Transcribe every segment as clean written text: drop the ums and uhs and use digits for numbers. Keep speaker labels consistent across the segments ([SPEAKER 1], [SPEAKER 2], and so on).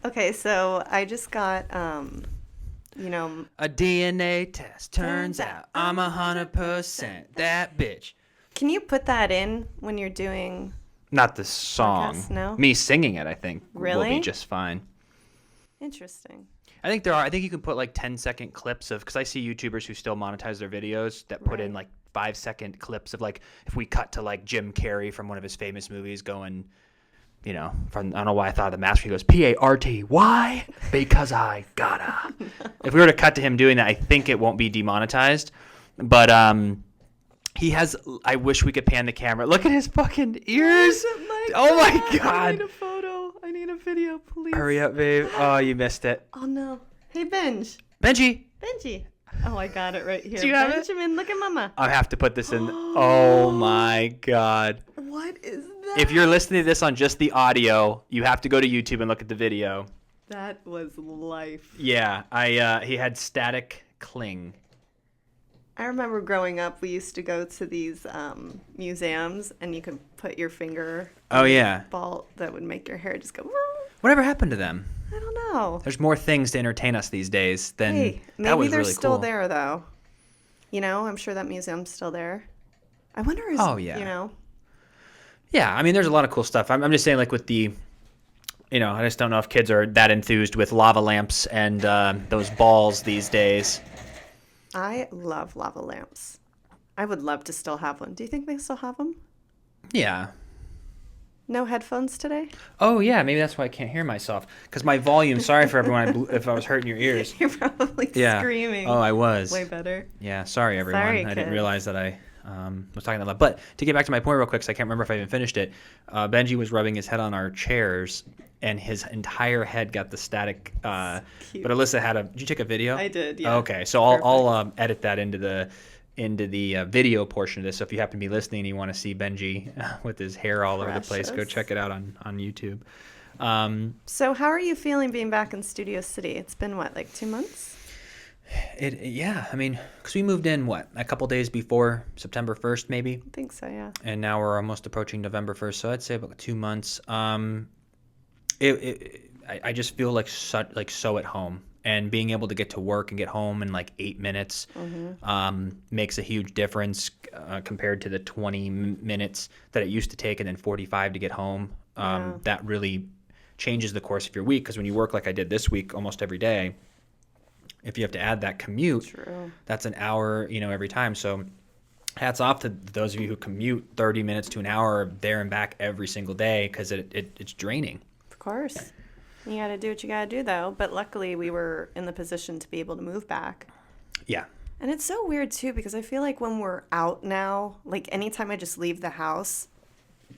[SPEAKER 1] Okay, so I just got,
[SPEAKER 2] A DNA test turns out I'm 100% that bitch.
[SPEAKER 1] can you put that in when you're doing
[SPEAKER 2] Not the
[SPEAKER 1] podcasts?
[SPEAKER 2] song.
[SPEAKER 1] No?
[SPEAKER 2] Me singing it, I think, will be
[SPEAKER 1] Really?
[SPEAKER 2] just fine.
[SPEAKER 1] Interesting.
[SPEAKER 2] I think you can put like 10-second clips of, because I see YouTubers who still monetize their videos that put in
[SPEAKER 1] Right.
[SPEAKER 2] like 5-second clips of like, if we cut to like Jim Carrey from one of his famous movies going, from, I don't know why I thought of the master. He goes, Party. Why? Because I gotta. If we were to cut to him doing that, I think it won't be demonetized. But he has, I wish we could pan the camera. Look at his fucking ears. Oh my
[SPEAKER 1] I
[SPEAKER 2] God.
[SPEAKER 1] need a photo. I need a video, please.
[SPEAKER 2] Hurry up, babe. Oh, you missed it.
[SPEAKER 1] Oh, no. Hey,
[SPEAKER 2] Benji.
[SPEAKER 1] Benji. Oh, I got it right here.
[SPEAKER 2] Do you have it?
[SPEAKER 1] Benjamin, look at Mama.
[SPEAKER 2] I have to put this in. Oh my God.
[SPEAKER 1] What is that?
[SPEAKER 2] If you're listening to this on just the audio, you have to go to YouTube and look at the video.
[SPEAKER 1] That was life.
[SPEAKER 2] Yeah, he had static cling.
[SPEAKER 1] I remember growing up, we used to go to these museums, and you could put your finger
[SPEAKER 2] Oh, yeah.
[SPEAKER 1] ball that would make your hair just go.
[SPEAKER 2] Whatever happened to them?
[SPEAKER 1] I don't know.
[SPEAKER 2] There's more things to entertain us these days than
[SPEAKER 1] Hey,
[SPEAKER 2] that
[SPEAKER 1] maybe
[SPEAKER 2] was
[SPEAKER 1] they're
[SPEAKER 2] really
[SPEAKER 1] still
[SPEAKER 2] cool.
[SPEAKER 1] there though. I'm sure that museum's still there. I wonder is
[SPEAKER 2] Oh, yeah.
[SPEAKER 1] you know.
[SPEAKER 2] Yeah, I mean, there's a lot of cool stuff. I'm just saying, like with the, I just don't know if kids are that enthused with lava lamps and those balls these days.
[SPEAKER 1] I love lava lamps. I would love to still have one. Do you think they still have them?
[SPEAKER 2] Yeah.
[SPEAKER 1] No headphones today?
[SPEAKER 2] Oh, yeah, maybe that's why I can't hear myself. Because my volume, sorry for everyone if I was hurting your ears.
[SPEAKER 1] You're probably
[SPEAKER 2] Yeah.
[SPEAKER 1] screaming.
[SPEAKER 2] Oh, I was.
[SPEAKER 1] Way better.
[SPEAKER 2] Yeah, sorry, everyone.
[SPEAKER 1] Sorry,
[SPEAKER 2] I didn't
[SPEAKER 1] kid.
[SPEAKER 2] realize that I was talking that loud. But to get back to my point real quick, because I can't remember if I even finished it, Benji was rubbing his head on our chairs, and his entire head got the static. But
[SPEAKER 1] Cute.
[SPEAKER 2] Alyssa did you take a video?
[SPEAKER 1] I did, yeah.
[SPEAKER 2] Okay, so I'll edit that into the video portion of this. So if you happen to be listening and you want to see Benji with his hair all over the place, go
[SPEAKER 1] Precious.
[SPEAKER 2] check it out on YouTube.
[SPEAKER 1] So how are you feeling being back in Studio City? It's been what, like 2 months?
[SPEAKER 2] Yeah, I mean, because we moved in, a couple days before September 1st, maybe?
[SPEAKER 1] I think so, yeah.
[SPEAKER 2] And now we're almost approaching November 1st, so I'd say about 2 months. I just feel like so at home, and being able to get to work and get home in like 8 minutes makes a huge difference compared to the 20 minutes that it used to take, and then 45 to get home.
[SPEAKER 1] Yeah.
[SPEAKER 2] That really changes the course of your week, because when you work like I did this week almost every day, if you have to add that commute,
[SPEAKER 1] True.
[SPEAKER 2] that's an hour, every time. So hats off to those of you who commute 30 minutes to an hour there and back every single day, because it's draining.
[SPEAKER 1] Of course. You got to do what you got to do, though. But luckily, we were in the position to be able to move back.
[SPEAKER 2] Yeah.
[SPEAKER 1] And it's so weird, too, because I feel like when we're out now, like anytime I just leave the house,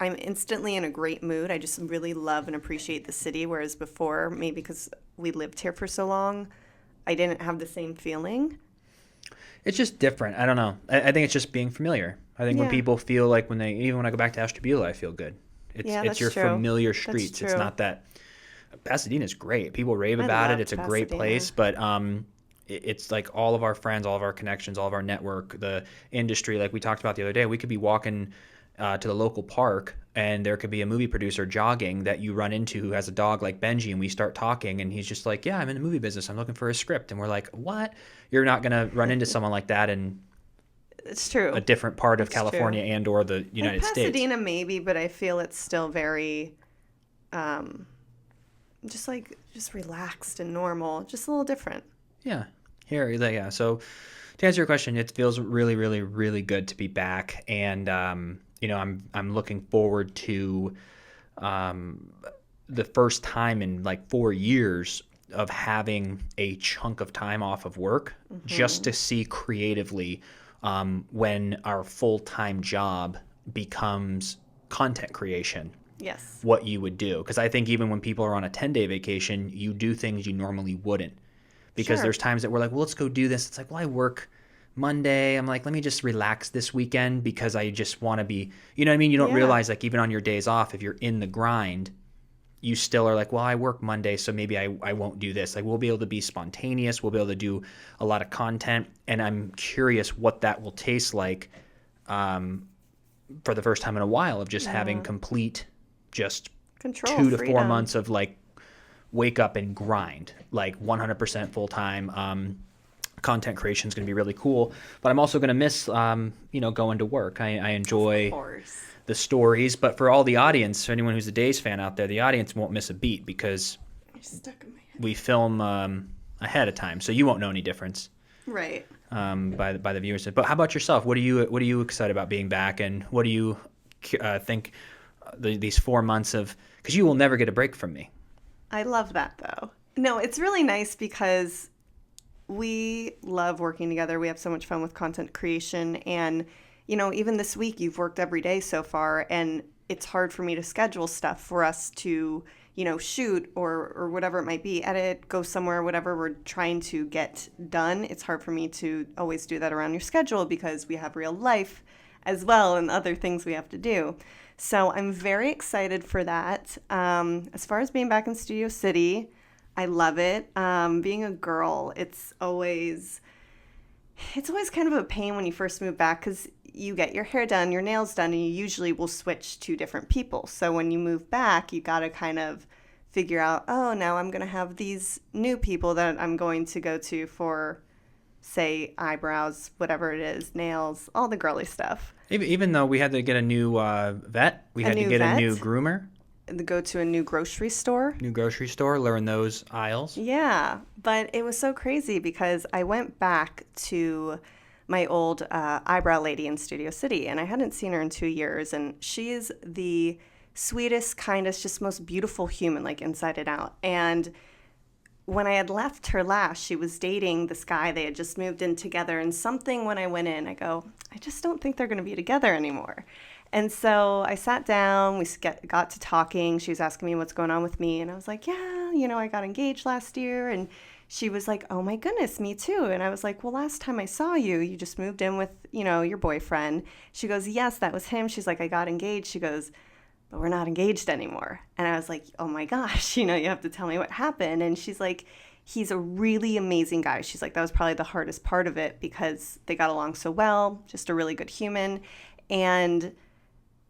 [SPEAKER 1] I'm instantly in a great mood. I just really love and appreciate the city. Whereas before, maybe because we lived here for so long, I didn't have the same feeling.
[SPEAKER 2] It's just different. I don't know. I think it's just being familiar. I think when
[SPEAKER 1] Yeah.
[SPEAKER 2] people feel like even when I go back to Ashtabula, I feel good. It's
[SPEAKER 1] that's
[SPEAKER 2] your
[SPEAKER 1] true.
[SPEAKER 2] familiar
[SPEAKER 1] That's
[SPEAKER 2] streets. It's
[SPEAKER 1] true.
[SPEAKER 2] not that. Pasadena's great. People rave
[SPEAKER 1] I
[SPEAKER 2] about it.
[SPEAKER 1] love
[SPEAKER 2] It's a great
[SPEAKER 1] Pasadena.
[SPEAKER 2] place, but it's like all of our friends, all of our connections, all of our network, the industry, like we talked about the other day. We could be walking to the local park, and there could be a movie producer jogging that you run into who has a dog like Benji, and we start talking, and he's just like, yeah, I'm in the movie business. I'm looking for a script. And we're like, what? You're not going to run into someone like that in
[SPEAKER 1] It's true.
[SPEAKER 2] a different part of
[SPEAKER 1] It's
[SPEAKER 2] California
[SPEAKER 1] true.
[SPEAKER 2] and or the United States.
[SPEAKER 1] Pasadena, maybe, but I feel it's still very, just relaxed and normal. Just a little different.
[SPEAKER 2] Yeah. Yeah. So to answer your question, it feels really, really, really good to be back. And, I'm looking forward to the first time in like 4 years of having a chunk of time off of work just to see creatively when our full-time job becomes content creation.
[SPEAKER 1] Yes.
[SPEAKER 2] What you would do. Because I think even when people are on a 10-day vacation, you do things you normally wouldn't. Because
[SPEAKER 1] Sure.
[SPEAKER 2] there's times that we're like, well, let's go do this. It's like, well, I work Monday. I'm like, let me just relax this weekend because I just want to be, you know what I mean? You don't
[SPEAKER 1] Yeah.
[SPEAKER 2] realize, like, even on your days off, if you're in the grind, you still are like, well, I work Monday, so maybe I won't do this. Like, we'll be able to be spontaneous. We'll be able to do a lot of content. And I'm curious what that will taste like for the first time in a while of just having complete just
[SPEAKER 1] Control,
[SPEAKER 2] 2 to 4
[SPEAKER 1] freedom.
[SPEAKER 2] months of like wake up and grind like 100% full time. Content creation is going to be really cool, but I'm also going to miss, going to work. I enjoy
[SPEAKER 1] Of course.
[SPEAKER 2] the stories, but for all the audience, for anyone who's a Days fan out there, the audience won't miss a beat because
[SPEAKER 1] You're stuck in my head.
[SPEAKER 2] we film ahead of time, so you won't know any difference.
[SPEAKER 1] Right.
[SPEAKER 2] By the viewers. But how about yourself? What are you excited about being back, and what do you think these 4 months of? Because you will never get a break from me.
[SPEAKER 1] I love that though. No, it's really nice because we love working together. We have so much fun with content creation, and even this week you've worked every day so far, and it's hard for me to schedule stuff for us to shoot or whatever it might be, edit, go somewhere, whatever we're trying to get done. It's hard for me to always do that around your schedule because we have real life as well and other things we have to do. So I'm very excited for that. As far as being back in Studio City, I love it. Being a girl, it's always kind of a pain when you first move back because you get your hair done, your nails done, and you usually will switch to different people. So when you move back, you got to kind of figure out, oh, now I'm going to have these new people that I'm going to go to for, say, eyebrows, whatever it is, nails, all the girly stuff.
[SPEAKER 2] Even though we had to get a new vet, we had to get a new groomer.
[SPEAKER 1] Go to a new grocery store.
[SPEAKER 2] Learn those aisles.
[SPEAKER 1] Yeah, but it was so crazy because I went back to my old eyebrow lady in Studio City, and I hadn't seen her in 2 years, and she is the sweetest, kindest, just most beautiful human, like inside and out. And when I had left her last, she was dating this guy. They had just moved in together, and something when I went in, I go, I just don't think they're going to be together anymore. And so I sat down, we got to talking. She was asking me what's going on with me. And I was like, yeah, I got engaged last year. And she was like, oh my goodness, me too. And I was like, well, last time I saw you, you just moved in with, your boyfriend. She goes, yes, that was him. She's like, I got engaged. She goes, but we're not engaged anymore. And I was like, oh my gosh, you have to tell me what happened. And she's like, he's a really amazing guy. She's like, that was probably the hardest part of it because they got along so well, just a really good human. And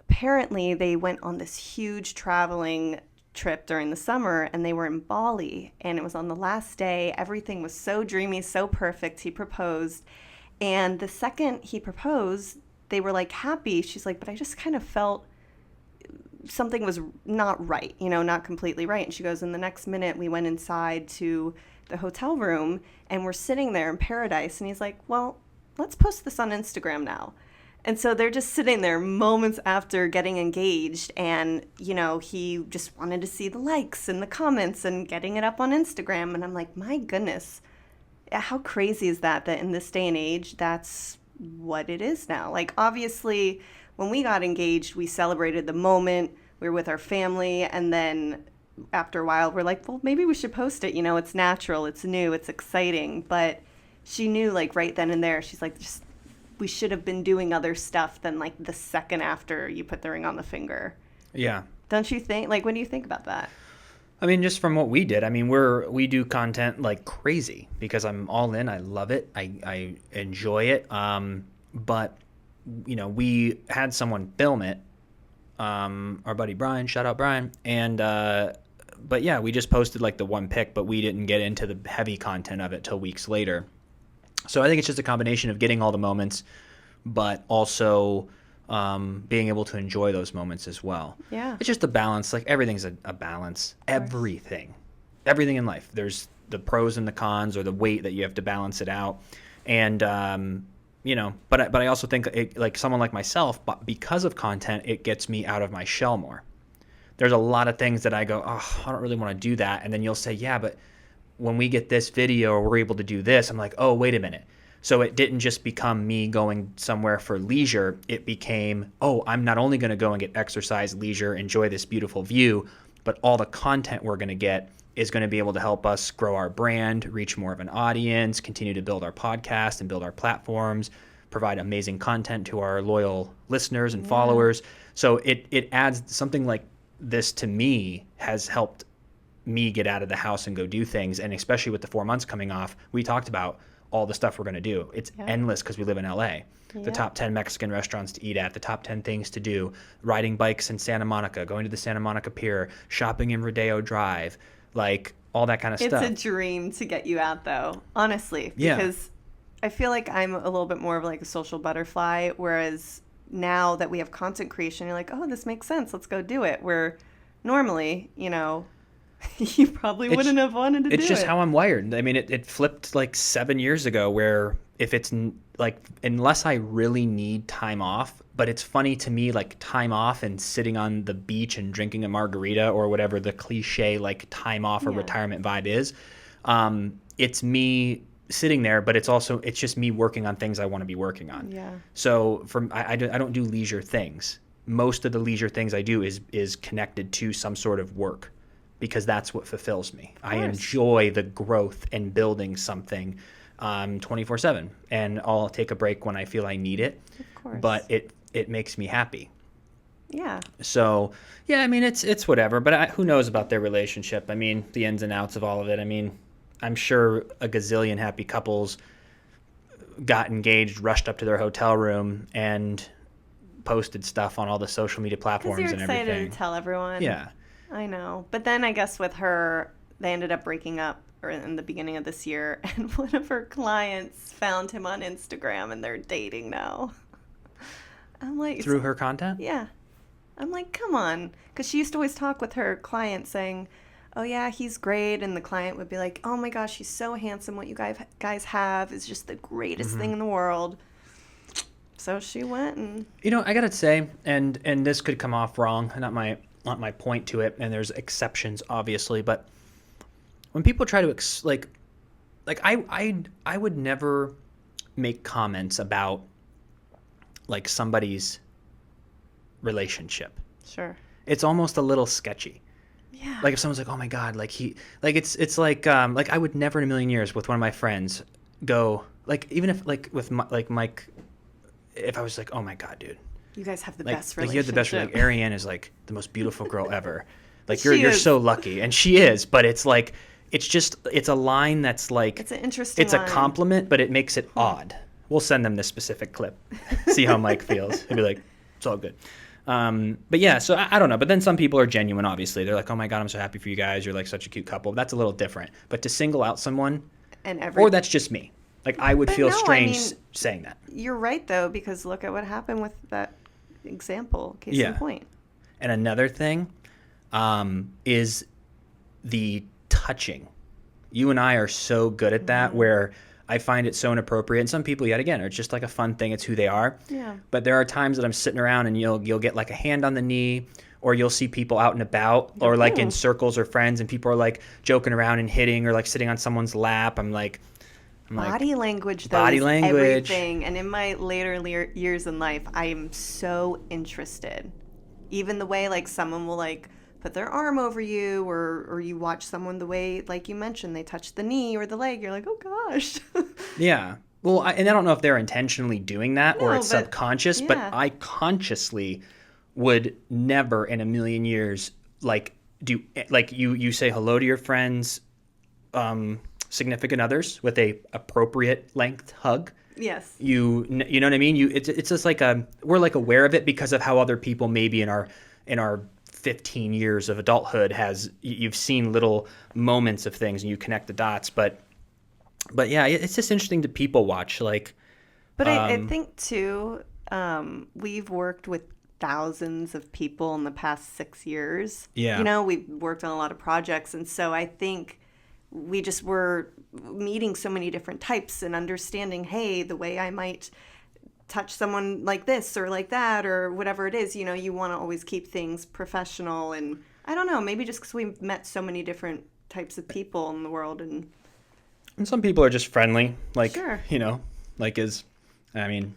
[SPEAKER 1] apparently they went on this huge traveling trip during the summer, and they were in Bali, and it was on the last day. Everything was so dreamy, so perfect. He proposed, and the second he proposed, they were like happy. She's like, but I just kind of felt something was not right, not completely right. And she goes, in the next minute we went inside to the hotel room and we're sitting there in paradise, and he's like, well, let's post this on Instagram now. And so they're just sitting there moments after getting engaged, and, he just wanted to see the likes and the comments and getting it up on Instagram. And I'm like, my goodness, how crazy is that in this day and age, that's what it is now. Like, obviously, when we got engaged, we celebrated the moment. We were with our family. And then after a while, we're like, well, maybe we should post it. It's natural, it's new, it's exciting. But she knew, like, right then and there, she's like, we should have been doing other stuff than like the second after you put the ring on the finger.
[SPEAKER 2] Yeah.
[SPEAKER 1] Don't you think? Like, what do you think about that?
[SPEAKER 2] I mean, just from what we did, I mean, we do content like crazy because I'm all in. I love it. I enjoy it. But we had someone film it. Our buddy Brian, shout out Brian. And, but yeah, we just posted like the one pic, but we didn't get into the heavy content of it till weeks later. So I think it's just a combination of getting all the moments, but also being able to enjoy those moments as well.
[SPEAKER 1] Yeah.
[SPEAKER 2] It's just a balance. Like, everything's a balance. Everything in life. There's the pros and the cons, or the weight that you have to balance it out. And, but I also think like someone like myself, but because of content, it gets me out of my shell more. There's a lot of things that I go, oh, I don't really want to do that. And then you'll say, yeah, but when we get this video or we're able to do this, I'm like, oh, wait a minute. So it didn't just become me going somewhere for leisure. It became, oh, I'm not only going to go and get exercise, leisure, enjoy this beautiful view, but all the content we're going to get is going to be able to help us grow our brand, reach more of an audience, continue to build our podcast and build our platforms, provide amazing content to our loyal listeners and followers. So it adds something like this to me, has helped me get out of the house and go do things. And especially with the 4 months coming off, we talked about all the stuff we're going to do. It's endless because we live in LA. The top 10 Mexican restaurants to eat at, the top 10 things to do, riding bikes in Santa Monica, going to the Santa Monica Pier, shopping in Rodeo Drive, like all that kind of
[SPEAKER 1] It's
[SPEAKER 2] stuff.
[SPEAKER 1] a dream to get you out, though, honestly,
[SPEAKER 2] Yeah.
[SPEAKER 1] because I feel like I'm a little bit more of like a social butterfly, whereas now that we have content creation, you're like, oh, this makes sense. Let's go do it. Where normally, you probably wouldn't have wanted to do it.
[SPEAKER 2] It's just how I'm wired. I mean, it flipped like 7 years ago where if it's like, unless I really need time off, but it's funny to me, like time off and sitting on the beach and drinking a margarita or whatever the cliche like time off or retirement vibe is. It's me sitting there, but it's just me working on things I want to be working on.
[SPEAKER 1] Yeah.
[SPEAKER 2] So I don't do leisure things. Most of the leisure things I do is connected to some sort of work, because that's what fulfills me. I enjoy the growth and building something 24/7, and I'll take a break when I feel I need it.
[SPEAKER 1] Of course.
[SPEAKER 2] But it makes me happy.
[SPEAKER 1] Yeah.
[SPEAKER 2] So, yeah, I mean, it's whatever, but who knows about their relationship? I mean, the ins and outs of all of it. I mean, I'm sure a gazillion happy couples got engaged, rushed up to their hotel room, and posted stuff on all the social media platforms
[SPEAKER 1] Because
[SPEAKER 2] and
[SPEAKER 1] you're excited
[SPEAKER 2] everything.
[SPEAKER 1] to tell everyone.
[SPEAKER 2] Yeah.
[SPEAKER 1] I know. But then I guess with her, they ended up breaking up in the beginning of this year, and one of her clients found him on Instagram, and they're dating now. I'm like...
[SPEAKER 2] Through her content?
[SPEAKER 1] Yeah. I'm like, come on. Because she used to always talk with her client saying, oh, yeah, he's great. And the client would be like, oh, my gosh, he's so handsome. What you guys have is just the greatest thing in the world. So she went and...
[SPEAKER 2] I got to say, and this could come off wrong, not my point to it, and there's exceptions, obviously, but when people try to, I would never make comments about, like, somebody's relationship.
[SPEAKER 1] Sure.
[SPEAKER 2] It's almost a little sketchy.
[SPEAKER 1] Yeah.
[SPEAKER 2] Like if someone's like, oh my God, like it's like I would never in a million years with one of my friends go, like, even if like with like Mike, if I was like, oh my God, dude,
[SPEAKER 1] You guys have the
[SPEAKER 2] like,
[SPEAKER 1] best
[SPEAKER 2] like
[SPEAKER 1] relationship.
[SPEAKER 2] you have the best, like Ariane is like the most beautiful girl ever. Like you're
[SPEAKER 1] She is.
[SPEAKER 2] so lucky, and she is, but it's like it's a line that's like
[SPEAKER 1] It's an interesting
[SPEAKER 2] it's a
[SPEAKER 1] line.
[SPEAKER 2] compliment, but it makes it odd. We'll send them this specific clip, see how Mike feels. He'll be like, it's all good. But yeah, so I don't know. But then some people are genuine, obviously. They're like, oh my God, I'm so happy for you guys. You're like such a cute couple. That's a little different. But to single out someone, or that's just me. Like I would feel strange saying that.
[SPEAKER 1] You're right, though, because look at what happened with that example. Case in point.
[SPEAKER 2] And another thing is the touching. You and I are so good at that where I find it so inappropriate. And some people, yet again, are just like a fun thing. It's who they are.
[SPEAKER 1] Yeah.
[SPEAKER 2] But there are times that I'm sitting around and you'll get like a hand on the knee, or you'll see people out and about, or like in circles or friends, and people are like joking around and hitting, or like sitting on someone's lap. I'm like,
[SPEAKER 1] Body language, though,
[SPEAKER 2] body
[SPEAKER 1] is
[SPEAKER 2] language.
[SPEAKER 1] everything. And in my later years in life, I am so interested. Even the way like someone will like put their arm over you, or you watch someone the way, like you mentioned, they touch the knee or the leg. You're like, oh gosh.
[SPEAKER 2] Yeah. Well, and I don't know if they're intentionally doing that or
[SPEAKER 1] No,
[SPEAKER 2] it's
[SPEAKER 1] but-
[SPEAKER 2] subconscious,
[SPEAKER 1] yeah.
[SPEAKER 2] but I consciously would never in a million years like do like you say hello to your friends, significant others with a appropriate length hug.
[SPEAKER 1] Yes.
[SPEAKER 2] You know what I mean? It's just like we're like aware of it because of how other people maybe in our 15 years of adulthood you've seen little moments of things and you connect the dots, but yeah, it's just interesting to people watch, like.
[SPEAKER 1] But I think too, we've worked with thousands of people in the past 6 years.
[SPEAKER 2] Yeah.
[SPEAKER 1] We've worked on a lot of projects, and so I think we just were meeting so many different types and understanding, hey, the way I might touch someone like this or like that or whatever it is, you want to always keep things professional. And I don't know, maybe just because we've met so many different types of people in the world. And
[SPEAKER 2] some people are just friendly, like,
[SPEAKER 1] Sure.
[SPEAKER 2] like I mean,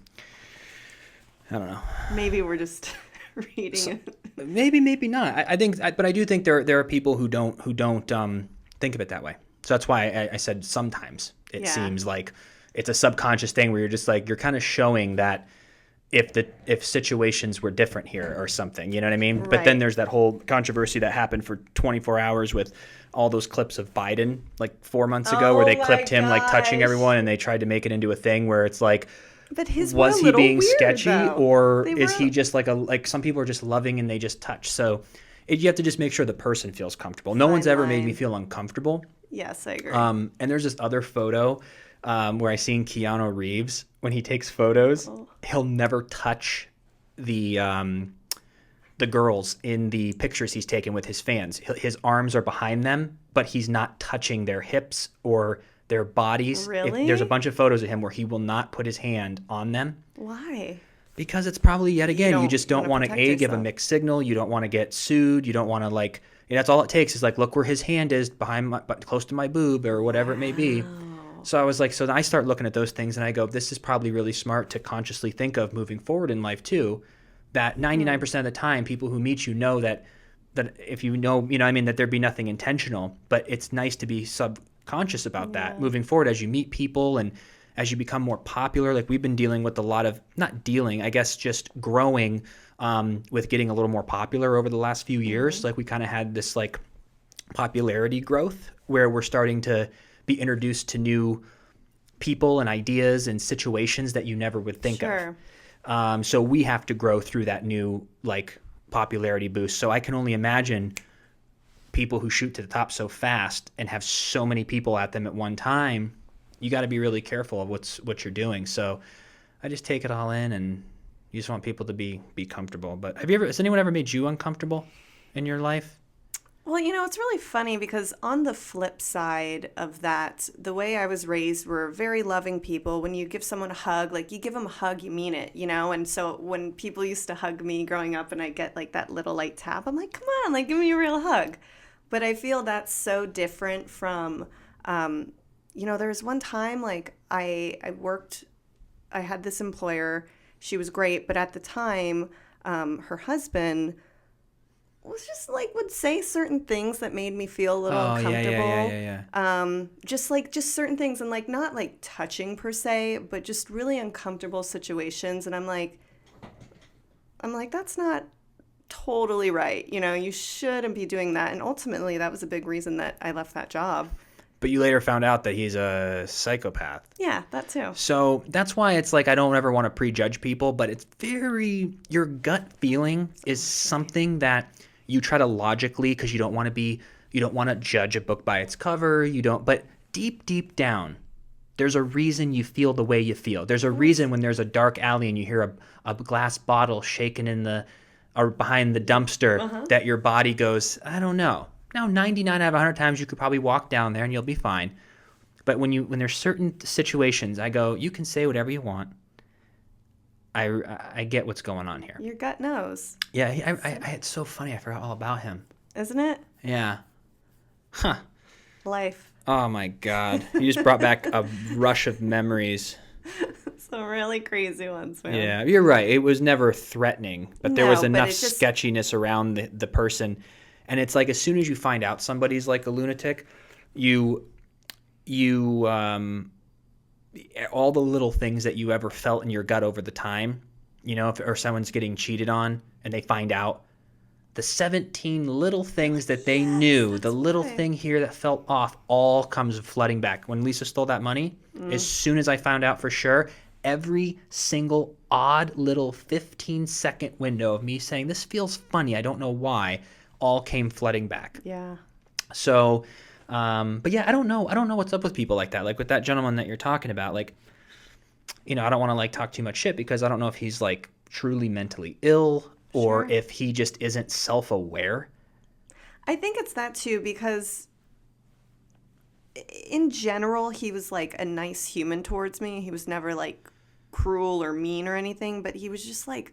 [SPEAKER 2] I don't know.
[SPEAKER 1] maybe we're just reading it.
[SPEAKER 2] Maybe not. I think, but I do think there are people who don't think of it that way. So that's why I said sometimes it seems like it's a subconscious thing where you're just like, you're kind of showing that if situations were different here or something, you know what I mean?
[SPEAKER 1] Right.
[SPEAKER 2] But then there's that whole controversy that happened for 24 hours with all those clips of Biden like 4 months ago where they
[SPEAKER 1] Oh
[SPEAKER 2] clipped
[SPEAKER 1] my
[SPEAKER 2] him like touching
[SPEAKER 1] gosh.
[SPEAKER 2] everyone, and they tried to make it into a thing where it's like,
[SPEAKER 1] But his were a
[SPEAKER 2] was he
[SPEAKER 1] little
[SPEAKER 2] being
[SPEAKER 1] weird,
[SPEAKER 2] sketchy
[SPEAKER 1] though.
[SPEAKER 2] or
[SPEAKER 1] They
[SPEAKER 2] is
[SPEAKER 1] were-
[SPEAKER 2] he just like some people are just loving and they just touch. So you have to just make sure the person feels comfortable. No one's ever made me feel uncomfortable.
[SPEAKER 1] Yes, I agree.
[SPEAKER 2] And there's this other photo where I seen Keanu Reeves when he takes photos. He'll never touch the girls in the pictures he's taken with his fans. His arms are behind them, but he's not touching their hips or their bodies.
[SPEAKER 1] Really?
[SPEAKER 2] There's a bunch of photos of him where he will not put his hand on them.
[SPEAKER 1] Why?
[SPEAKER 2] Because it's probably, yet again, you just don't want to, give a
[SPEAKER 1] yourself.
[SPEAKER 2] mixed signal. You don't want to get sued. You don't want to, like, that's all it takes is, like, look where his hand is close to my boob or whatever it may be. So I was like, so then I start looking at those things and I go, this is probably really smart to consciously think of moving forward in life too, that 99% of the time people who meet you know that if you know, that there'd be nothing intentional, but it's nice to be subconscious about that moving forward as you meet people and as you become more popular. Like we've been dealing with a lot of, not dealing, I guess just growing with getting a little more popular over the last few years. Like we kind of had this like popularity growth where we're starting to be introduced to new people and ideas and situations that you never would think of. So we have to grow through that new like popularity boost. So I can only imagine people who shoot to the top so fast and have so many people at them at one time. You got to be really careful of what you're doing. So I just take it all in, and you just want people to be comfortable. But has anyone ever made you uncomfortable in your life?
[SPEAKER 1] Well, it's really funny because on the flip side of that, the way I was raised, we're very loving people. When you give someone a hug, like you give them a hug, you mean it, And so when people used to hug me growing up and I get like that little light tap, I'm like, come on, like give me a real hug. But I feel that's so different from, there was one time like I had this employer, she was great, but at the time, her husband was just like would say certain things that made me feel a little uncomfortable. Just certain things, and like not like touching per se, but just really uncomfortable situations. And I'm like that's not totally right. You shouldn't be doing that. And ultimately, that was a big reason that I left that job.
[SPEAKER 2] But you later found out that he's a psychopath.
[SPEAKER 1] Yeah, that too.
[SPEAKER 2] So that's why it's like I don't ever want to prejudge people, but it's your gut feeling is something that you try to logically, because you don't want to judge a book by its cover. But deep down, there's a reason you feel the way you feel. There's a reason when there's a dark alley and you hear a glass bottle shaken or behind the dumpster that your body goes, I don't know. Now, 99 out of 100 times you could probably walk down there and you'll be fine. But when there's certain situations, I go, you can say whatever you want. I get what's going on here.
[SPEAKER 1] Your gut knows.
[SPEAKER 2] Yeah, it's so funny. I forgot all about him.
[SPEAKER 1] Isn't it?
[SPEAKER 2] Yeah. Huh.
[SPEAKER 1] Life.
[SPEAKER 2] Oh, my God. You just brought back a rush of memories.
[SPEAKER 1] Some really crazy ones, man.
[SPEAKER 2] Yeah, you're right. It was never threatening, but there was enough sketchiness around the person. And it's like as soon as you find out somebody's like a lunatic, you all the little things that you ever felt in your gut over the time, or someone's getting cheated on and they find out, the 17 little things that they knew, the little thing here that felt off, all comes flooding back. When Lisa stole that money, as soon as I found out for sure, every single odd little 15-second window of me saying, this feels funny, I don't know why, all came flooding back.
[SPEAKER 1] Yeah.
[SPEAKER 2] So, but yeah, I don't know what's up with people like that. Like with that gentleman that you're talking about, like, I don't want to like talk too much shit because I don't know if he's like truly mentally ill or if he just isn't self-aware.
[SPEAKER 1] I think it's that too, because in general, he was like a nice human towards me. He was never like cruel or mean or anything, but he was just like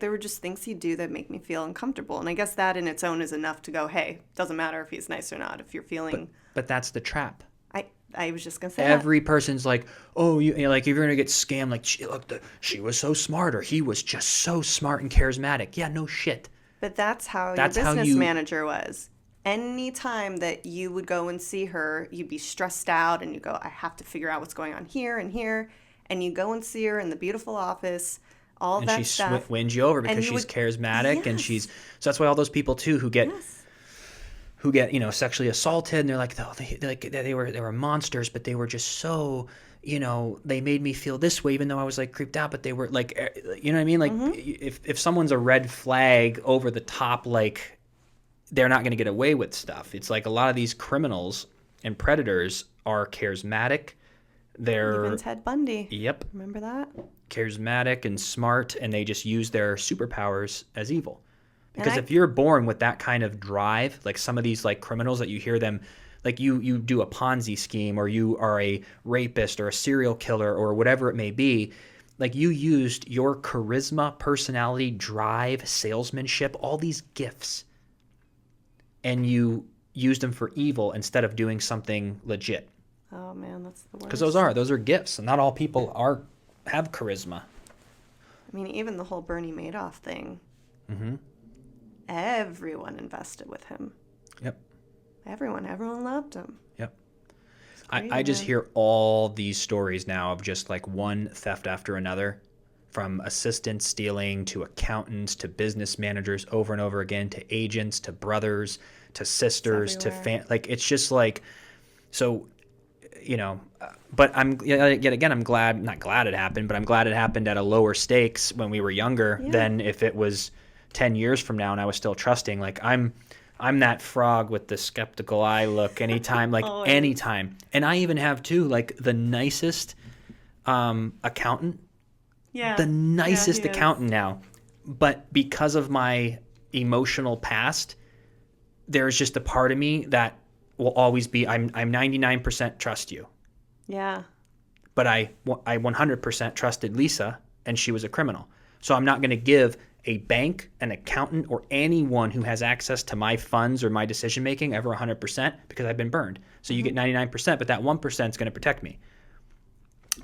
[SPEAKER 1] there were just things he'd do that make me feel uncomfortable. And I guess that in its own is enough to go, hey, doesn't matter if he's nice or not, if you're feeling.
[SPEAKER 2] But that's the trap.
[SPEAKER 1] I was just gonna say
[SPEAKER 2] every person's like, oh, like if you're gonna get scammed, like she was so smart, or he was just so smart and charismatic. Yeah, no shit.
[SPEAKER 1] But that's how your business manager was. Any time that you would go and see her, you'd be stressed out and you go, I have to figure out what's going on here and here. And you go and see her in the beautiful office, all that stuff. And
[SPEAKER 2] she wins you over because she's charismatic, and so that's why all those people too who get sexually assaulted, and they're like, oh, they were monsters, but they were just so, they made me feel this way even though I was like creeped out, but they were like, you know what I mean? Like if someone's a red flag over the top, like they're not going to get away with stuff. It's like a lot of these criminals and predators are charismatic. They're
[SPEAKER 1] Even Ted Bundy.
[SPEAKER 2] Yep.
[SPEAKER 1] Remember that?
[SPEAKER 2] Charismatic and smart, and they just use their superpowers as evil. Because
[SPEAKER 1] And
[SPEAKER 2] if you're born with that kind of drive, like some of these like criminals that you hear them, like you do a Ponzi scheme, or you are a rapist or a serial killer or whatever it may be, like you used your charisma, personality, drive, salesmanship, all these gifts, and you used them for evil instead of doing something legit.
[SPEAKER 1] Oh man, that's the worst.
[SPEAKER 2] Because those are gifts, and not all people have charisma.
[SPEAKER 1] I mean, even the whole Bernie Madoff thing.
[SPEAKER 2] Mm-hmm.
[SPEAKER 1] Everyone invested with him.
[SPEAKER 2] Yep.
[SPEAKER 1] Everyone loved him.
[SPEAKER 2] Yep.
[SPEAKER 1] Crazy,
[SPEAKER 2] I just
[SPEAKER 1] man.
[SPEAKER 2] hear all these stories now of just like one theft after another, from assistants stealing to accountants to business managers over and over again, to agents, to brothers, to sisters, to
[SPEAKER 1] everywhere.
[SPEAKER 2] like, it's just like, so, but yet again, I'm not glad it happened, but I'm glad it happened at a lower stakes when we were younger
[SPEAKER 1] Yeah.
[SPEAKER 2] than if it was 10 years from now and I was still trusting. Like I'm that frog with the skeptical eye look anytime, like
[SPEAKER 1] Always.
[SPEAKER 2] anytime. And I even have too, like the nicest accountant,
[SPEAKER 1] Yeah.
[SPEAKER 2] the nicest
[SPEAKER 1] he is.
[SPEAKER 2] accountant now. But because of my emotional past, there's just a part of me that will always be, I'm 99% trust you.
[SPEAKER 1] Yeah.
[SPEAKER 2] But I 100% trusted Lisa, and she was a criminal. So I'm not going to give a bank, an accountant, or anyone who has access to my funds or my decision making ever 100%, because I've been burned. So you get 99%, but that 1% is going to protect me.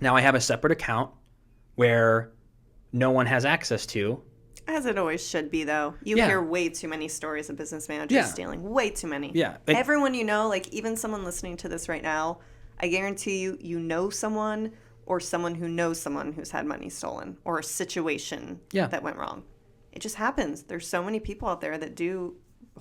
[SPEAKER 2] Now I have a separate account where no one has access to.
[SPEAKER 1] As it always should be, though. You
[SPEAKER 2] Yeah.
[SPEAKER 1] hear way too many stories of business managers
[SPEAKER 2] Yeah.
[SPEAKER 1] stealing. Way too many.
[SPEAKER 2] Yeah.
[SPEAKER 1] Everyone you know, like even someone listening to this right now, I guarantee you know someone or someone who knows someone who's had money stolen or a situation
[SPEAKER 2] Yeah.
[SPEAKER 1] that went wrong. It just happens. There's so many people out there that do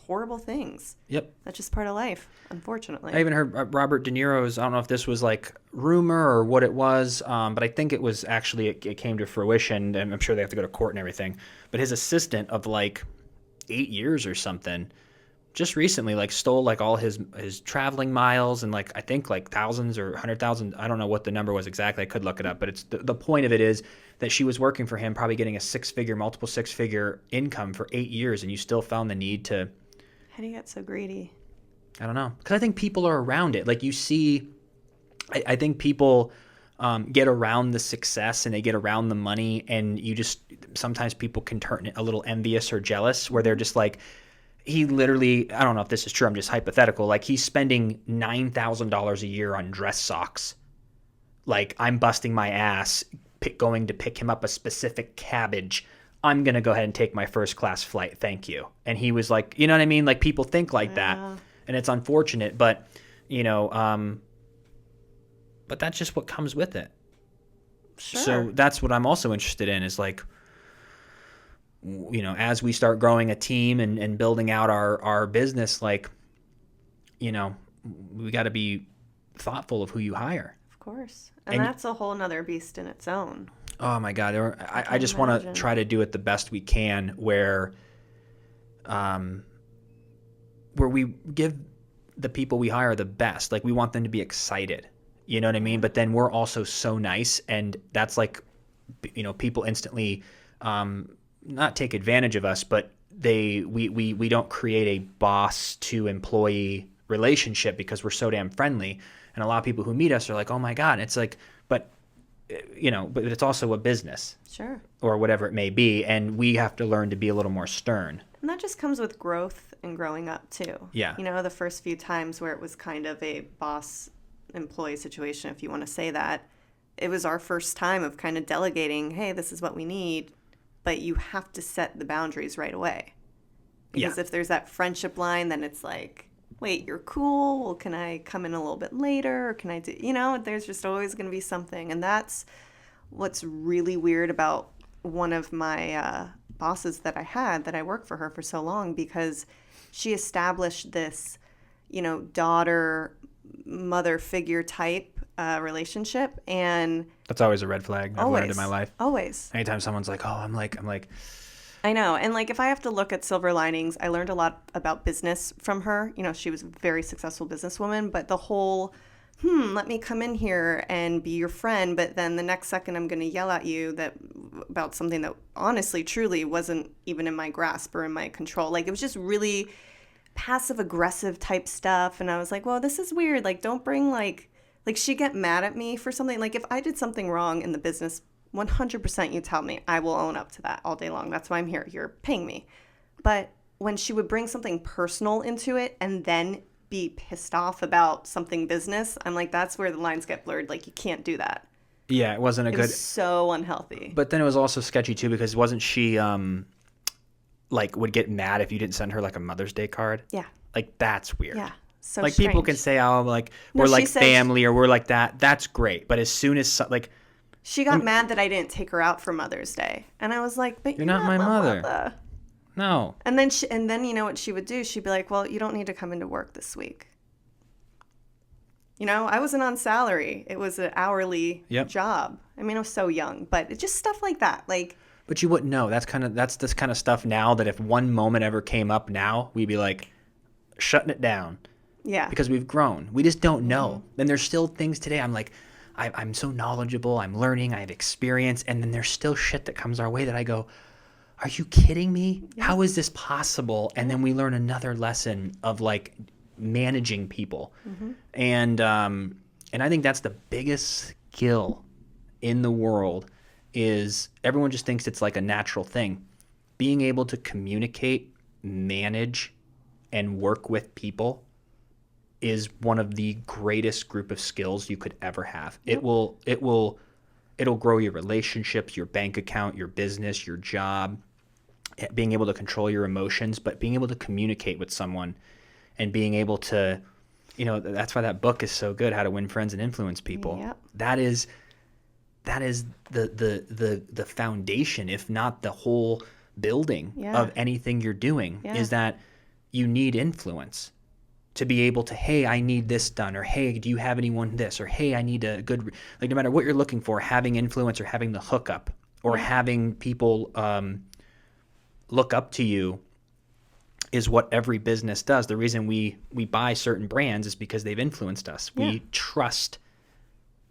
[SPEAKER 1] horrible things.
[SPEAKER 2] Yep.
[SPEAKER 1] That's just part of life, unfortunately.
[SPEAKER 2] I even heard Robert De Niro's, I don't know if this was like rumor or what it was, but I think it was actually, it came to fruition, and I'm sure they have to go to court and everything. But his assistant of like 8 years or something just recently like stole like all his traveling miles, and like I think like thousands or 100,000. I don't know what the number was exactly. I could look it up, but it's the point of it is that she was working for him, probably getting a multiple six-figure income for 8 years, and you still found the need to,
[SPEAKER 1] How do you get so greedy?
[SPEAKER 2] I don't know. Because I think people are around it. Like you see, I think people get around the success and they get around the money, and you just, sometimes people can turn a little envious or jealous, where they're just like, he literally, I don't know if this is true, I'm just hypothetical, like he's spending $9,000 a year on dress socks. Like I'm busting my ass going to pick him up a specific cabbage. I'm going to go ahead and take my first class flight. Thank you. And he was like, you know what I mean? Like people think like that, and it's unfortunate, but but that's just what comes with it.
[SPEAKER 1] Sure.
[SPEAKER 2] So that's what I'm also interested in, is like, as we start growing a team and building out our business, like, we got to be thoughtful of who you hire.
[SPEAKER 1] Of course. And that's a whole nother beast in its own.
[SPEAKER 2] Oh my God. I just want to try to do it the best we can, where we give the people we hire the best. Like we want them to be excited, you know what I mean? But then we're also so nice, and that's like, people instantly, not take advantage of us, but we don't create a boss to employee relationship because we're so damn friendly. And a lot of people who meet us are like, oh my God. It's like, but it's also a business.
[SPEAKER 1] Sure.
[SPEAKER 2] Or whatever it may be. And we have to learn to be a little more stern.
[SPEAKER 1] And that just comes with growth and growing up too.
[SPEAKER 2] Yeah.
[SPEAKER 1] The first few times where it was kind of a boss employee situation, if you want to say that, it was our first time of kind of delegating, hey, this is what we need, but you have to set the boundaries right away. Because if there's that friendship line, then it's like, wait, you're cool. Well, can I come in a little bit later? Or can I do, there's just always going to be something. And that's what's really weird about one of my bosses that I worked for her for so long, because she established this, daughter, mother figure type relationship. And
[SPEAKER 2] that's always a red flag I've learned in my life.
[SPEAKER 1] Always.
[SPEAKER 2] Anytime someone's like, oh, I'm like,
[SPEAKER 1] I know. And like, if I have to look at silver linings, I learned a lot about business from her. You know, she was a very successful businesswoman, but the whole, let me come in here and be your friend, but then the next second I'm going to yell at you that about something that honestly, truly wasn't even in my grasp or in my control. Like, it was just really passive aggressive type stuff. And I was like, well, this is weird. Like, don't bring like she'd get mad at me for something. Like, if I did something wrong in the business, 100% you tell me. I will own up to that all day long. That's why I'm here. You're paying me. But when she would bring something personal into it and then be pissed off about something business, I'm like, that's where the lines get blurred. Like, you can't do that.
[SPEAKER 2] Yeah, it wasn't a
[SPEAKER 1] It
[SPEAKER 2] good.
[SPEAKER 1] was so unhealthy.
[SPEAKER 2] But then it was also sketchy too because wasn't she like would get mad if you didn't send her like a Mother's Day card?
[SPEAKER 1] Yeah.
[SPEAKER 2] Like that's weird.
[SPEAKER 1] Yeah. So
[SPEAKER 2] like
[SPEAKER 1] strange.
[SPEAKER 2] people can say, oh, like
[SPEAKER 1] No,
[SPEAKER 2] we're
[SPEAKER 1] she
[SPEAKER 2] like
[SPEAKER 1] said
[SPEAKER 2] family or we're like that. That's great. But as soon as like
[SPEAKER 1] she got mad that I didn't take her out for Mother's Day, and I was like, "But
[SPEAKER 2] you're not my mother." No.
[SPEAKER 1] And then you know what she would do? She'd be like, "Well, you don't need to come into work this week." You know, I wasn't on salary; it was an hourly job. I mean, I was so young, but it's just stuff like that. Like,
[SPEAKER 2] but you wouldn't know. That's this kind of stuff now that if one moment ever came up now, we'd be like shutting it down.
[SPEAKER 1] Yeah.
[SPEAKER 2] Because we've grown. We just don't know. And there's still things today. I'm like, I'm so knowledgeable. I'm learning. I have experience. And then there's still shit that comes our way that I go, are you kidding me? Yeah. How is this possible? And then we learn another lesson of like managing people. And I think that's the biggest skill in the world is everyone just thinks it's like a natural thing. Being able to communicate, manage, and work with people is one of the greatest group of skills you could ever have. It'll grow your relationships, your bank account, your business, your job, being able to control your emotions, but being able to communicate with someone and being able to, you know, that's why that book is so good, How to Win Friends and Influence People.
[SPEAKER 1] Yep.
[SPEAKER 2] That is the foundation, if not the whole building of anything you're doing, is that you need influence to be able to, hey, I need this done, or hey, do you have anyone this, or hey, I need a good, like no matter what you're looking for, having influence or having the hookup or having people look up to you is what every business does. The reason we buy certain brands is because they've influenced us. We trust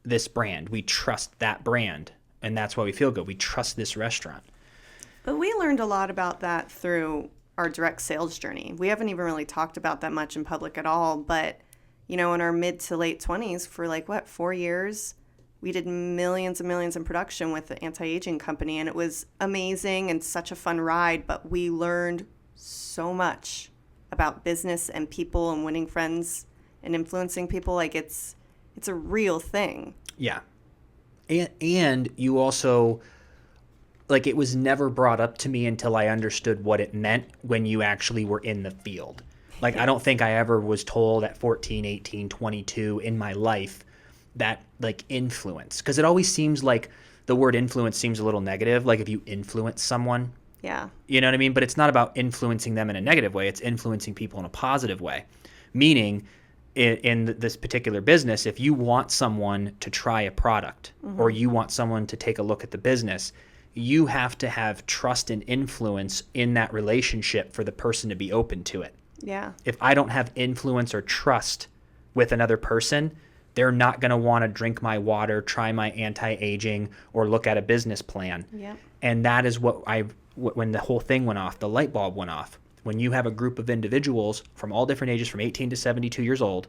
[SPEAKER 2] this brand. We trust that brand. And that's why we feel good. We trust this restaurant.
[SPEAKER 1] But we learned a lot about that through our direct sales journey. We haven't even really talked about that much in public at all. But, you know, in our mid to late 20s, for like, 4 years, we did millions and millions in production with the anti-aging company. And it was amazing and such a fun ride. But we learned so much about business and people and winning friends and influencing people. Like, it's a real thing. Yeah.
[SPEAKER 2] And you also, like, it was never brought up to me until I understood what it meant when you actually were in the field. Like, I don't think I ever was told at 14, 18, 22 in my life that, like, influence. Because it always seems like the word influence seems a little negative. Like, if you influence someone.
[SPEAKER 1] Yeah.
[SPEAKER 2] You know what I mean? But it's not about influencing them in a negative way. It's influencing people in a positive way. Meaning, in this particular business, if you want someone to try a product or you want someone to take a look at the business, you have to have trust and influence in that relationship for the person to be open to it.
[SPEAKER 1] Yeah.
[SPEAKER 2] If I don't have influence or trust with another person, they're not going to want to drink my water, try my anti-aging, or look at a business plan.
[SPEAKER 1] Yep.
[SPEAKER 2] And that is when the whole thing went off, the light bulb went off. When you have a group of individuals from all different ages, from 18 to 72 years old,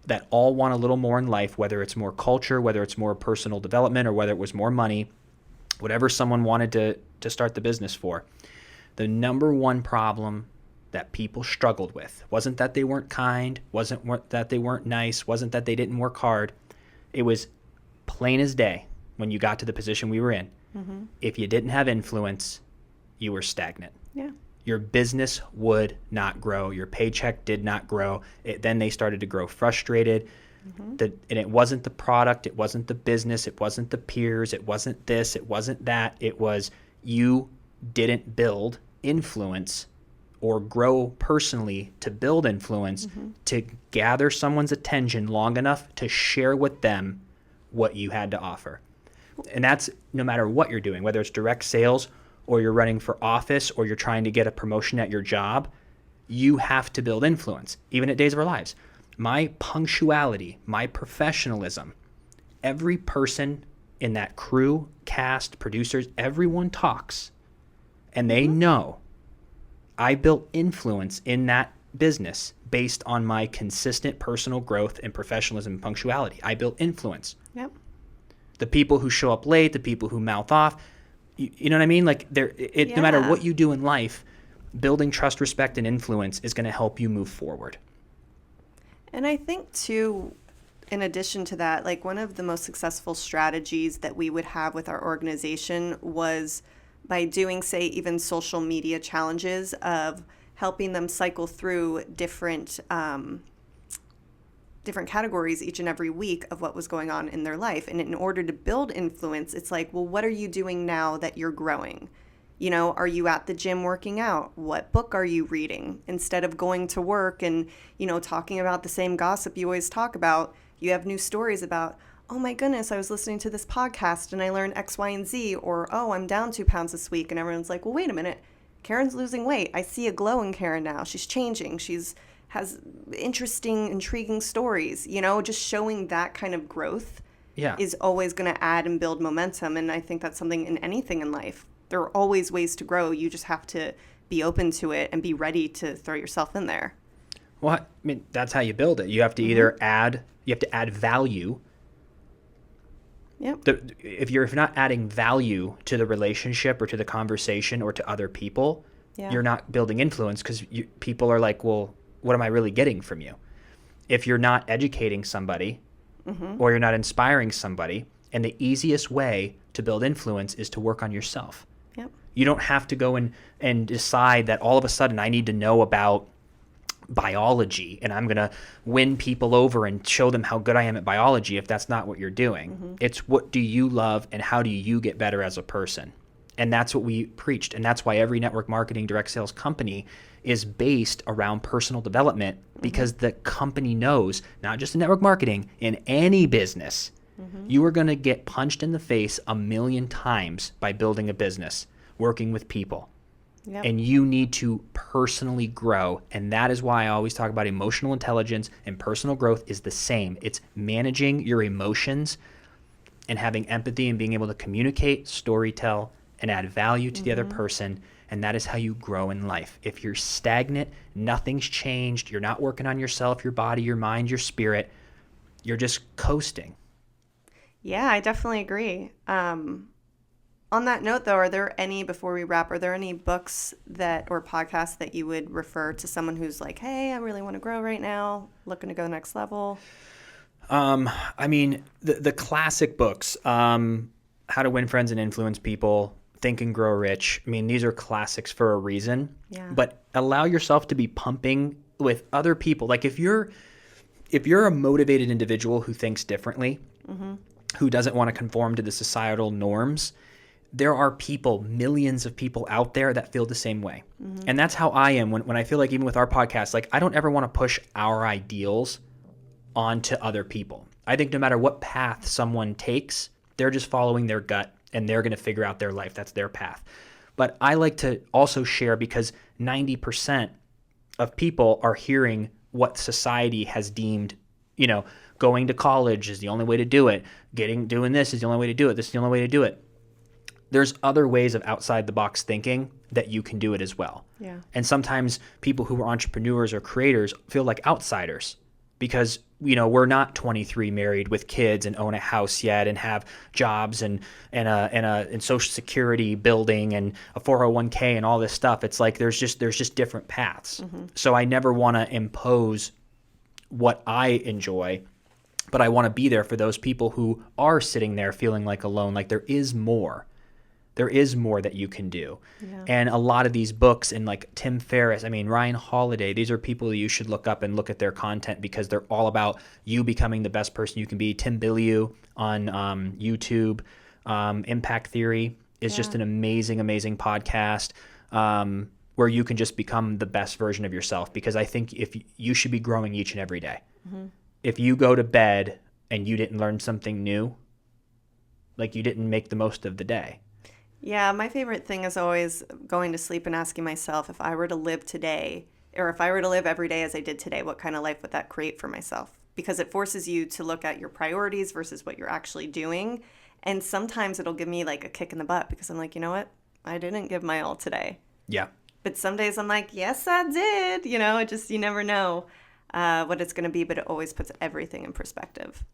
[SPEAKER 2] that all want a little more in life, whether it's more culture, whether it's more personal development, or whether it was more money, whatever someone wanted to start the business for, the number one problem that people struggled with wasn't that they weren't kind, wasn't that they weren't nice, wasn't that they didn't work hard. It was plain as day when you got to the position we were in. Mm-hmm. If you didn't have influence, you were stagnant.
[SPEAKER 1] Yeah.
[SPEAKER 2] Your business would not grow. Your paycheck did not grow. Then they started to grow frustrated. Mm-hmm. And it wasn't the product. It wasn't the business. It wasn't the peers. It wasn't this. It wasn't that. It was you didn't build influence or grow personally to build influence to gather someone's attention long enough to share with them what you had to offer. And that's no matter what you're doing, whether it's direct sales or you're running for office, or you're trying to get a promotion at your job, you have to build influence, even at days of our lives. My punctuality, my professionalism, every person in that crew, cast, producers, everyone talks, and they know I built influence in that business based on my consistent personal growth and professionalism and punctuality. I built influence.
[SPEAKER 1] Yep.
[SPEAKER 2] The people who show up late, the people who mouth off, you know what I mean? Like, no matter what you do in life, building trust, respect, and influence is going to help you move forward.
[SPEAKER 1] And I think, too, in addition to that, like one of the most successful strategies that we would have with our organization was by doing, say, even social media challenges of helping them cycle through different categories each and every week of what was going on in their life. And in order to build influence, it's like, well, what are you doing now that you're growing? You know, are you at the gym working out? What book are you reading? Instead of going to work and, you know, talking about the same gossip you always talk about, you have new stories about, oh my goodness, I was listening to this podcast and I learned X, Y, and Z, or, oh, I'm down 2 pounds this week. And everyone's like, well, wait a minute. Karen's losing weight. I see a glow in Karen now. She's changing. Has interesting, intriguing stories. You know, just showing that kind of growth is always going to add and build momentum. And I think that's something in anything in life. There are always ways to grow. You just have to be open to it and be ready to throw yourself in there.
[SPEAKER 2] Well, I mean, that's how you build it. You have to either add value.
[SPEAKER 1] Yep.
[SPEAKER 2] If you're not adding value to the relationship or to the conversation or to other people, you're not building influence, because people are like, well, what am I really getting from you? If you're not educating somebody or you're not inspiring somebody, and the easiest way to build influence is to work on yourself.
[SPEAKER 1] Yep.
[SPEAKER 2] You don't have to go and decide that all of a sudden I need to know about biology and I'm going to win people over and show them how good I am at biology if that's not what you're doing. It's what do you love and how do you get better as a person? And that's what we preached. And that's why every network marketing direct sales company is based around personal development, because the company knows, not just in network marketing, in any business, you are going to get punched in the face 1,000,000 times by building a business, working with people. Yep. And you need to personally grow. And that is why I always talk about emotional intelligence, and personal growth is the same. It's managing your emotions and having empathy and being able to communicate, storytell, and add value to the other person. And that is how you grow in life. If you're stagnant, nothing's changed, you're not working on yourself, your body, your mind, your spirit, you're just coasting.
[SPEAKER 1] Yeah, I definitely agree. On that note, though, before we wrap, are there any books or podcasts that you would refer to someone who's like, hey, I really want to grow right now, looking to go next level?
[SPEAKER 2] I mean, the classic books, How to Win Friends and Influence People, Think and Grow Rich. I mean, these are classics for a reason. Yeah. But allow yourself to be pumping with other people. Like if you're a motivated individual who thinks differently, who doesn't want to conform to the societal norms, there are millions of people out there that feel the same way. And that's how I am when I feel like, even with our podcast, like I don't ever want to push our ideals onto other people. I think no matter what path someone takes, they're just following their gut and they're going to figure out their life. That's their path. But I like to also share, because 90% of people are hearing what society has deemed, going to college is the only way to do it. Doing this is the only way to do it. This is the only way to do it. There's other ways of outside the box thinking that you can do it as well. Yeah. And sometimes people who are entrepreneurs or creators feel like outsiders because, we're not 23 married with kids and own a house yet and have jobs and Social Security building and a 401k and all this stuff. It's like there's just different paths. So I never want to impose what I enjoy, but I want to be there for those people who are sitting there feeling like alone, like there is more. There is more that you can do. Yeah. And a lot of these books, and like Tim Ferriss, Ryan Holiday, these are people that you should look up and look at their content, because they're all about you becoming the best person you can be. Tim Bilyeu on YouTube, Impact Theory is just an amazing, amazing podcast where you can just become the best version of yourself, because I think if you should be growing each and every day. If you go to bed and you didn't learn something new, like you didn't make the most of the day.
[SPEAKER 1] Yeah, my favorite thing is always going to sleep and asking myself if I were to live today, or if I were to live every day as I did today, what kind of life would that create for myself? Because it forces you to look at your priorities versus what you're actually doing. And sometimes it'll give me like a kick in the butt because I'm like, you know what? I didn't give my all today.
[SPEAKER 2] Yeah.
[SPEAKER 1] But some days I'm like, yes, I did. It just, you never know what it's going to be, but it always puts everything in perspective.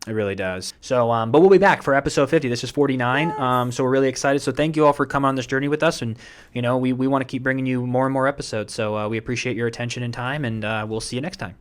[SPEAKER 2] It really does. So, but we'll be back for episode 50. This is 49.
[SPEAKER 1] Yes.
[SPEAKER 2] So we're really excited. So thank you all for coming on this journey with us. And, we want to keep bringing you more and more episodes. So we appreciate your attention and time, and we'll see you next time.